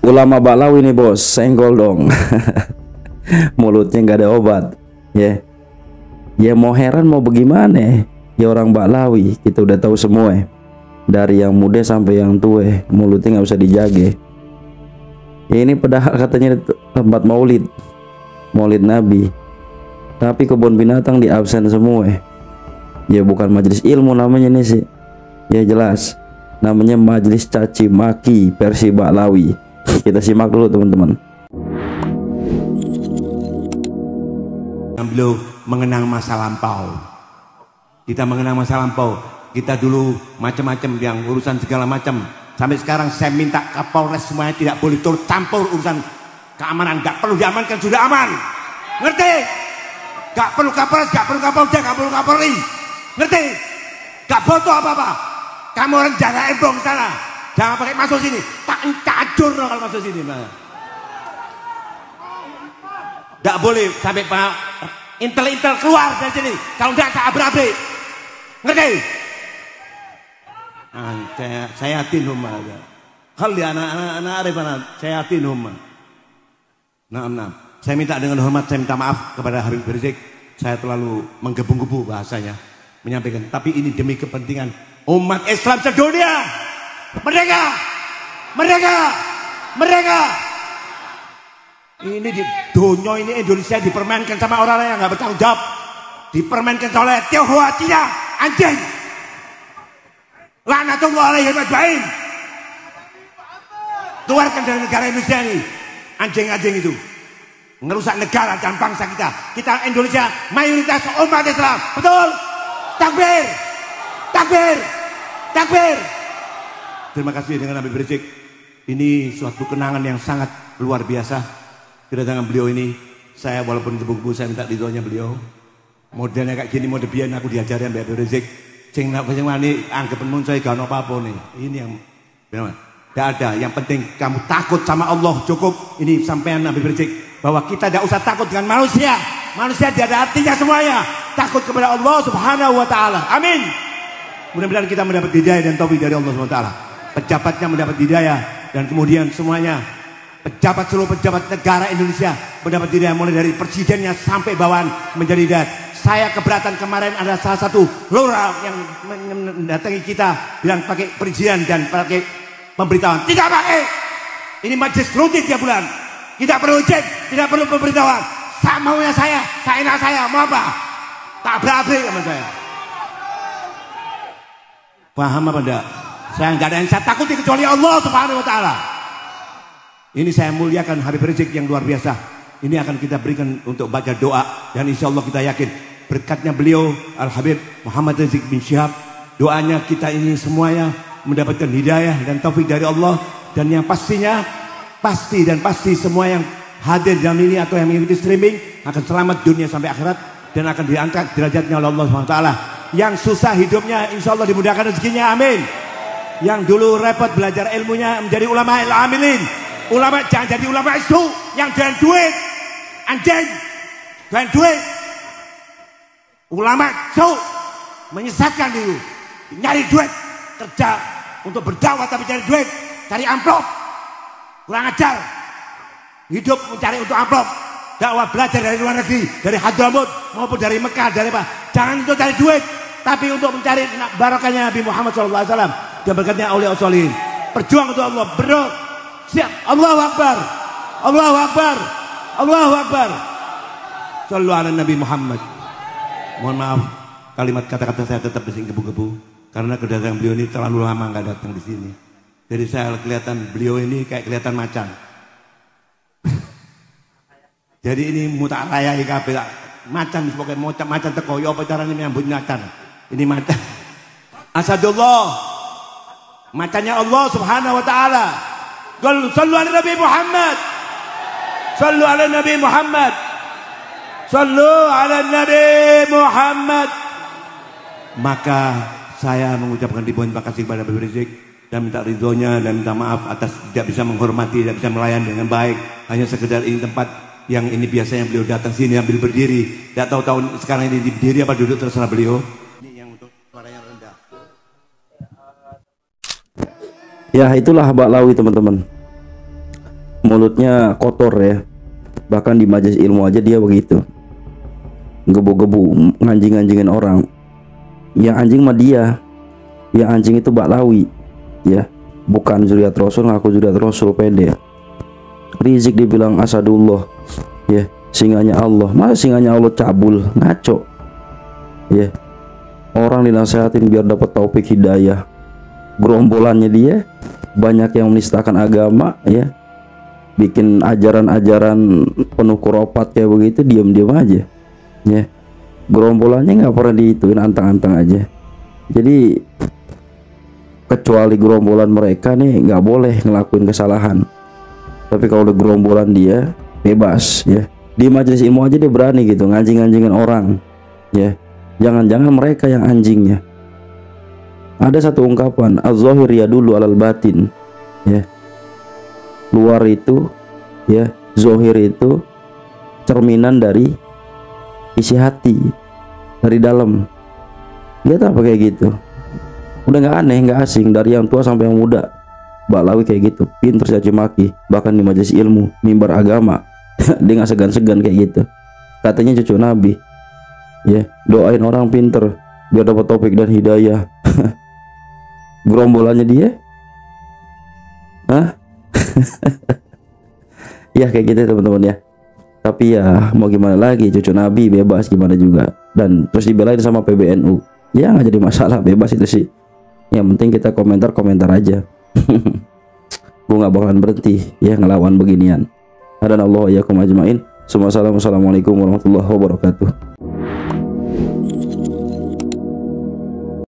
ulama Ba'lawi nih bos, senggol dong. Mulutnya nggak ada obat ya. Ya mau heran mau bagaimana ya, orang Ba'lawi kita udah tahu semua ya. Dari yang muda sampai yang tua mulutnya nggak usah dijaga ya. Ini padahal katanya tempat maulid Nabi, tapi kebun binatang di absen semua ya. Bukan majelis ilmu namanya nih sih ya, jelas namanya majelis caci maki versi Ba'lawi. Kita simak dulu teman-teman. Beliau mengenang masa lampau. Kita mengenang masa lampau. Kita dulu macam-macam yang urusan segala macam. Sampai sekarang saya minta Kapolres semuanya tidak boleh turut campur urusan keamanan. Gak perlu diamankan, sudah aman. Ngerti? Gak perlu Kapolres, gak perlu Kapolda, gak perlu Kapolri. Ngerti? Gak butuh apa-apa. Kamu rencana ebong sana. Jangan pakai masuk sini. Tak cacur kalau masuk sini. Gak boleh sampai intel-intel keluar dari sini. Kalau enggak tak abrak-abrik. Ngerti? Saya yakin humma. Kali anak-anak arifana, saya yakin humma. Nah. Saya minta dengan hormat, saya minta maaf kepada Habib Rizik. Saya terlalu menggebu-gebu bahasanya menyampaikan. Tapi ini demi kepentingan umat Islam sedunia. Mereka. Ini di dunia ini Indonesia dipermainkan sama orang-orang yang nggak bertanggung jawab. Dipermainkan oleh Tionghoa, Cina, anjing. Laknatullah alaihi ajmain. Keluarkan dari negara Indonesia ini anjing-anjing itu. Ngerusak negara dan bangsa kita. Kita Indonesia mayoritas umat Islam. Betul? Takbir. Terima kasih dengan Habib Rizik. Ini suatu kenangan yang sangat luar biasa. Kedatangan beliau ini, saya walaupun gebu-gebu saya minta ridhonya beliau. Modelnya kayak gini, mode biyen aku diajarin Habib Rizik. Sing nak ini anggap mun saya gak apa-apa nih. Ini yang benar. Tidak ada. Yang penting kamu takut sama Allah cukup. Ini sampean Habib Rizik bahwa kita tidak usah takut dengan manusia. Manusia tidak ada artinya semuanya. Takut kepada Allah Subhanahu wa taala. Amin. Mudah-mudahan kita mendapat hidayah dan taufik dari Allah Subhanahu wa taala. Pejabatnya mendapat hidayah dan kemudian semuanya seluruh pejabat negara Indonesia mendapat hidayah, mulai dari presidennya sampai bawahan menjadi hidayah. Saya keberatan kemarin ada salah satu lurah yang mendatangi kita bilang pakai perizinan dan pakai pemberitahuan. Tidak pakai. Ini majelis rutin tiap bulan. Tidak perlu izin, tidak perlu pemberitahuan. Maunya saya enak saya, mau apa? Tak berabrik sama saya. Paham apa enggak? Saya enggak ada yang saya takuti kecuali Allah Subhanahu wa taala. Ini saya muliakan Habib Rizik yang luar biasa. Ini akan kita berikan untuk baca doa dan insya Allah kita yakin berkatnya beliau Al Habib Muhammad Rizik bin Syihab, doanya kita ini semuanya mendapatkan hidayah dan taufik dari Allah, dan yang pastinya pasti semua yang hadir dalam ini atau yang mengikuti streaming akan selamat dunia sampai akhirat dan akan diangkat derajatnya oleh Allah Subhanahu wa taala. Yang susah hidupnya insya Allah dimudahkan rezekinya, amin. Yang dulu repot belajar ilmunya menjadi ulama il-amilin. Ulama jangan jadi ulama isu yang dengan duit, anjing, dengan duit. Ulama isu menyesatkan dulu, nyari duit, kerja untuk berdakwah tapi cari duit, cari amplop, kurang ajar. Hidup mencari untuk amplop. Dakwah belajar dari luar negeri, dari Hadramut maupun dari Mekah, dari apa? Jangan untuk cari duit, tapi untuk mencari barokahnya Nabi Muhammad SAW dan berkatnya aulia solihin. Berjuang untuk Allah, bro. Siap. Allahu Akbar. Allahu Akbar. Allahu Akbar. Shallu ala Nabi Muhammad. Mohon maaf, kalimat kata-kata saya tetap masih gebu-gebu karena kedatangan beliau ini terlalu lama nggak datang di sini. Jadi saya kelihatan beliau ini kayak kelihatan macan. Jadi ini mutak raya IKP macan, pokoknya macan teko. Ya apa caranya menyambut macan? Ini macan. Asadullah. Macannya Allah Subhanahu wa taala. Qul sallu ala Nabi Muhammad. Sallu ala Nabi Muhammad. Sallu ala Nabi Muhammad. Maka saya mengucapkan ribuan terima kasih kepada Habib Rizik dan minta ridhonya dan minta maaf atas tidak bisa menghormati, tidak bisa melayani dengan baik. Hanya sekedar ini tempat yang ini biasanya beliau datang sini ambil berdiri. Tidak tahu tahun sekarang ini berdiri apa duduk terserah beliau. Ini yang untuk suara yang rendah. Ya itulah Ba'lawi teman-teman. mulutnya kotor ya. Bahkan di majelis ilmu aja dia begitu, gebu-gebu nganjing-nganjingin orang. Yang anjing mah dia, yang anjing itu Baklawi ya, bukan zuriat Rasul, ngaku zuriat Rasul pede. Rizik dibilang asadullah ya, singanya Allah. Masa singanya Allah cabul, ngaco ya. Orang dinasehatin biar dapat taufik hidayah, gerombolannya dia banyak yang menistakan agama ya, bikin ajaran-ajaran penuh kuropat kayak begitu, diam-diam aja ya. Gerombolannya nggak pernah diituin, antang-antang aja. Jadi kecuali gerombolan mereka nih nggak boleh ngelakuin kesalahan, tapi kalau udah gerombolan dia bebas ya. Di majelis ilmu aja dia berani gitu nganjing-nganjingin orang ya. Jangan-jangan mereka yang anjingnya. Ada satu ungkapan, az-zahir yadullu alal batin ya. Luar itu ya, zohir itu cerminan dari isi hati, dari dalam. Lihat apa kayak gitu, udah nggak aneh, nggak asing. Dari yang tua sampai yang muda, Baklawi kayak gitu, pinter caci maki. Bahkan di majelis ilmu, mimbar agama dia nggak segan-segan kayak gitu. Katanya cucu Nabi ya, doain orang pinter biar dapat taufik dan hidayah. Gerombolannya dia ya kayak gitu teman-teman ya. Tapi ya mau gimana lagi, cucu Nabi bebas gimana juga. Dan terus dibelain sama PBNU, ya nggak jadi masalah, bebas itu sih. Yang penting kita komentar aja. Gue nggak bakalan berhenti ya ngelawan beginian. Hadanallahu iyyakum ajmain. Assalamualaikum warahmatullahi wabarakatuh.